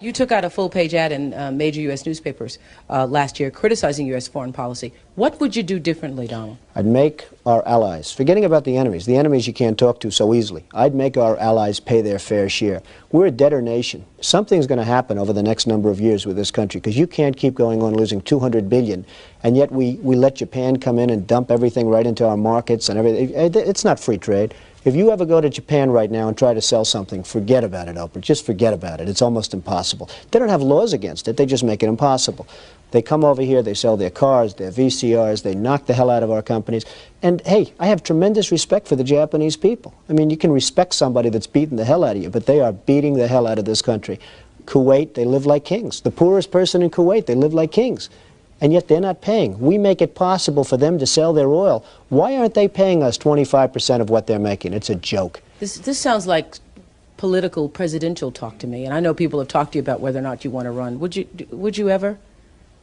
You took out a full-page ad in major U.S. newspapers last year criticizing U.S. foreign policy. What would you do differently, Donald? I'd make our allies, forgetting about the enemies you can't talk to so easily, I'd make our allies pay their fair share. We're a debtor nation. Something's going to happen over the next number of years with this country, because you can't keep going on losing $200 billion, and yet we let Japan come in and dump everything right into our markets and everything. It's not free trade. If you ever go to Japan right now and try to sell something, forget about it, Oprah. Just forget about it. It's almost impossible. They don't have laws against it. They just make it impossible. They come over here, they sell their cars, their VCRs, they knock the hell out of our companies. And, hey, I have tremendous respect for the Japanese people. I mean, you can respect somebody that's beating the hell out of you, but they are beating the hell out of this country. Kuwait, they live like kings. The poorest person in Kuwait, they live like kings. And yet they're not paying. We make it possible for them to sell their oil. Why aren't they paying us 25% of what they're making? It's a joke. This sounds like political, presidential talk to me, and I know people have talked to you about whether or not you want to run. Would you ever?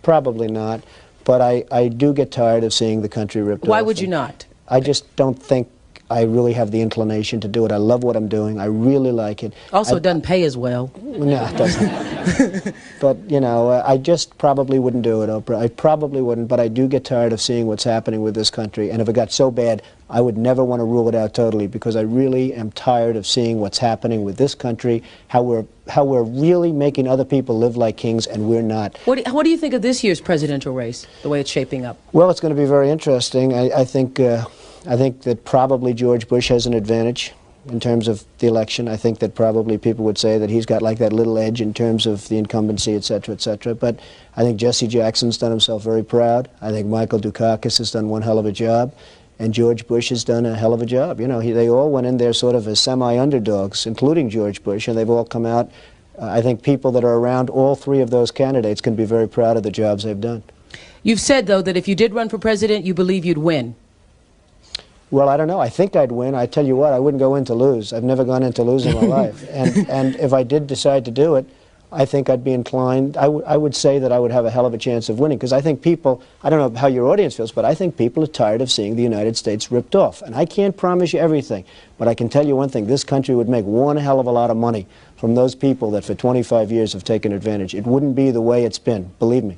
Probably not, but I do get tired of seeing the country ripped off. Why would you not? I just don't think I really have the inclination to do it. I love what I'm doing. I really like it. Also, it doesn't pay as well. No, it doesn't. But, you know, I just probably wouldn't do it, Oprah. I probably wouldn't, but I do get tired of seeing what's happening with this country. And if it got so bad, I would never want to rule it out totally, because I really am tired of seeing what's happening with this country, how we're really making other people live like kings, and we're not. What do you think of this year's presidential race, the way it's shaping up? Well, it's going to be very interesting. I think that probably George Bush has an advantage in terms of the election. I think that probably people would say that he's got like that little edge in terms of the incumbency, et cetera, et cetera. But I think Jesse Jackson's done himself very proud. I think Michael Dukakis has done one hell of a job. And George Bush has done a hell of a job. You know, they all went in there sort of as semi-underdogs, including George Bush, and they've all come out. I think people that are around all three of those candidates can be very proud of the jobs they've done. You've said, though, that if you did run for president, you believe you'd win. Well, I don't know. I think I'd win. I tell you what, I wouldn't go in to lose. I've never gone in to lose in my life. And if I did decide to do it, I think I'd be inclined, I would say that I would have a hell of a chance of winning, because I think people, I don't know how your audience feels, but I think people are tired of seeing the United States ripped off. And I can't promise you everything, but I can tell you one thing, this country would make one hell of a lot of money from those people that for 25 years have taken advantage. It wouldn't be the way it's been, believe me.